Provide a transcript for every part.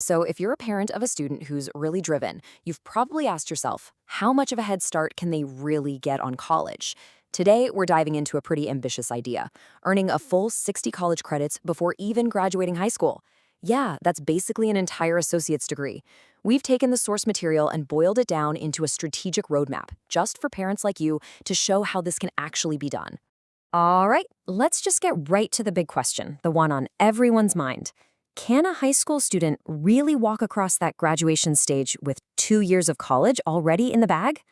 So, if you're a parent of a student who's really driven, you've probably asked yourself, how much of a head start can they really get on college? Today, we're diving into a pretty ambitious idea, earning a full 60 college credits before even graduating high school. Yeah, that's basically an entire associate's degree. We've taken the source material and boiled it down into a strategic roadmap, just for parents like you to show how this can actually be done. All right, let's just get right to the big question, the one on everyone's mind. Can a high school student really walk across that graduation stage with 2 years of college already in the bag?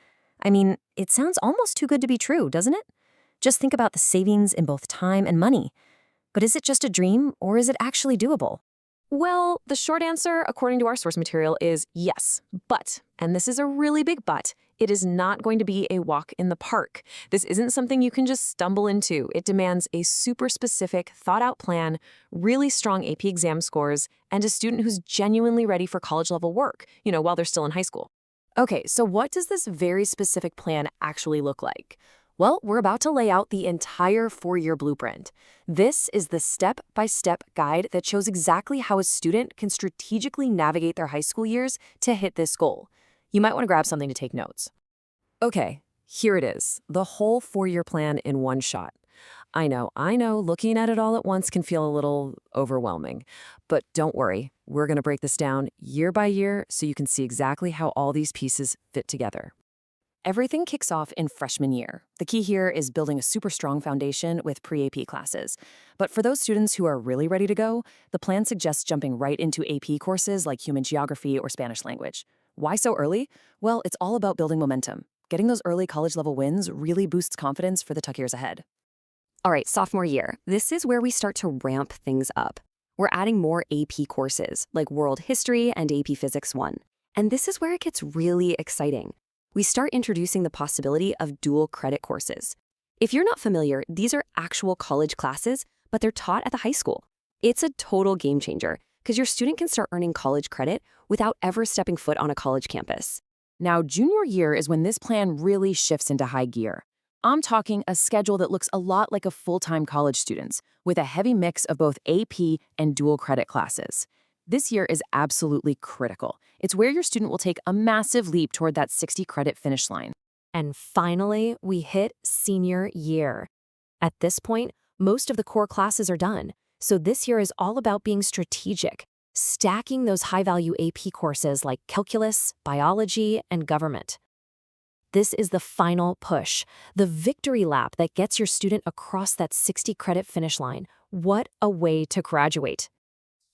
I mean, it sounds almost too good to be true, doesn't it? Just think about the savings in both time and money. But is it just a dream, or is it actually doable? Well, the short answer, according to our source material, is yes. But, and this is a really big but, it is not going to be a walk in the park. This isn't something you can just stumble into. It demands a super specific, thought-out plan, really strong AP exam scores, and a student who's genuinely ready for college-level work, while they're still in high school. Okay, so what does this very specific plan actually look like? Well, we're about to lay out the entire 4-year blueprint. This is the step-by-step guide that shows exactly how a student can strategically navigate their high school years to hit this goal. You might want to grab something to take notes. Okay, here it is, the whole 4-year plan in one shot. I know, looking at it all at once can feel a little overwhelming. But don't worry, we're going to break this down year by year so you can see exactly how all these pieces fit together. Everything kicks off in freshman year. The key here is building a super strong foundation with pre-AP classes. But for those students who are really ready to go, the plan suggests jumping right into AP courses like human geography or Spanish language. Why so early? Well, it's all about building momentum. Getting those early college-level wins really boosts confidence for the tough years ahead. All right, sophomore year. This is where we start to ramp things up. We're adding more AP courses, like World History and AP Physics 1. And this is where it gets really exciting. We start introducing the possibility of dual credit courses. If you're not familiar, these are actual college classes, but they're taught at the high school. It's a total game changer, because your student can start earning college credit without ever stepping foot on a college campus. Now, junior year is when this plan really shifts into high gear. I'm talking a schedule that looks a lot like a full-time college student's, with a heavy mix of both AP and dual credit classes. This year is absolutely critical. It's where your student will take a massive leap toward that 60 credit finish line. And finally, we hit senior year. At this point, most of the core classes are done. So this year is all about being strategic, stacking those high-value AP courses like calculus, biology, and government. This is the final push, the victory lap that gets your student across that 60 credit finish line. What a way to graduate.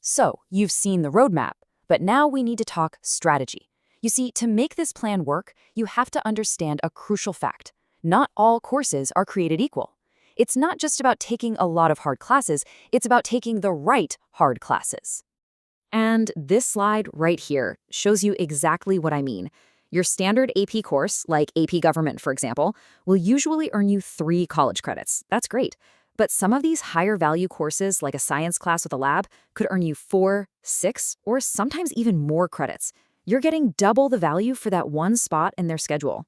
So, you've seen the roadmap, but now we need to talk strategy. You see, to make this plan work, you have to understand a crucial fact. Not all courses are created equal. It's not just about taking a lot of hard classes, it's about taking the right hard classes. And this slide right here shows you exactly what I mean. Your standard AP course, like AP Government, for example, will usually earn you 3 college credits. That's great. But some of these higher value courses, like a science class with a lab, could earn you 4, 6, or sometimes even more credits. You're getting double the value for that one spot in their schedule.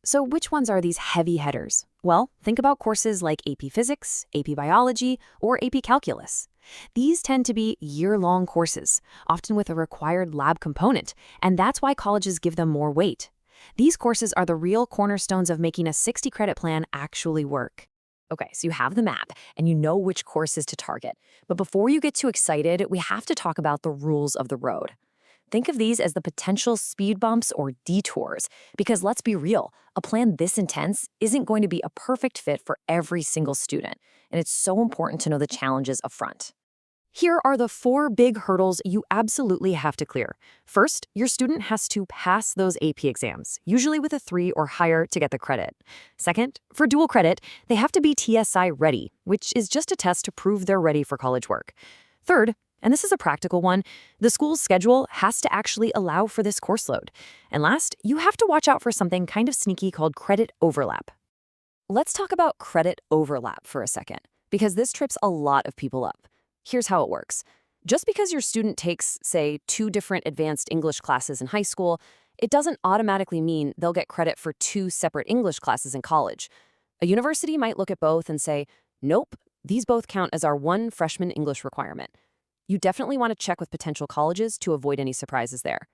So which ones are these heavy hitters? Well, think about courses like AP Physics, AP Biology, or AP Calculus. These tend to be year-long courses, often with a required lab component, and that's why colleges give them more weight. These courses are the real cornerstones of making a 60-credit plan actually work. Okay, so you have the map, and you know which courses to target. But before you get too excited, we have to talk about the rules of the road. Think of these as the potential speed bumps or detours, because let's be real, a plan this intense isn't going to be a perfect fit for every single student, and it's so important to know the challenges up front. Here are the 4 big hurdles you absolutely have to clear. First, your student has to pass those AP exams, usually with a 3 or higher to get the credit. Second, for dual credit, they have to be TSI ready, which is just a test to prove they're ready for college work. Third, and this is a practical one, the school's schedule has to actually allow for this course load. And last, you have to watch out for something kind of sneaky called credit overlap. Let's talk about credit overlap for a second, because this trips a lot of people up. Here's how it works. Just because your student takes, say, 2 different advanced English classes in high school, it doesn't automatically mean they'll get credit for 2 separate English classes in college. A university might look at both and say, nope, these both count as our one freshman English requirement. You definitely want to check with potential colleges to avoid any surprises there.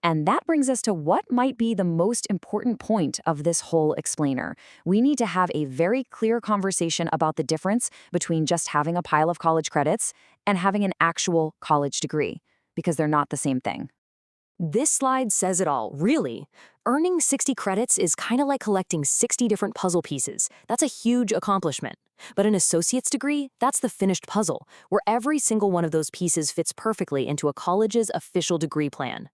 And that brings us to what might be the most important point of this whole explainer. We need to have a very clear conversation about the difference between just having a pile of college credits and having an actual college degree, because they're not the same thing. This slide says it all, really. Earning 60 credits is kind of like collecting 60 different puzzle pieces. That's a huge accomplishment. But an associate's degree, that's the finished puzzle, where every single one of those pieces fits perfectly into a college's official degree plan.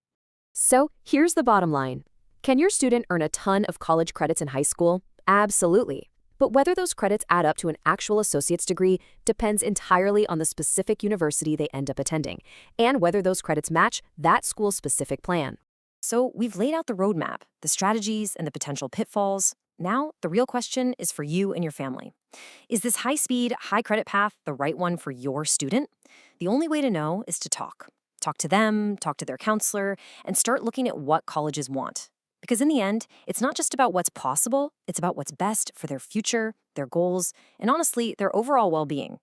So here's the bottom line. Can your student earn a ton of college credits in high school? Absolutely. But whether those credits add up to an actual associate's degree depends entirely on the specific university they end up attending, and whether those credits match that school's specific plan. So we've laid out the roadmap, the strategies, and the potential pitfalls. Now, the real question is for you and your family. Is this high-speed, high-credit path the right one for your student? The only way to know is to talk. Talk to them, talk to their counselor, and start looking at what colleges want. Because in the end, it's not just about what's possible, it's about what's best for their future, their goals, and honestly, their overall well-being.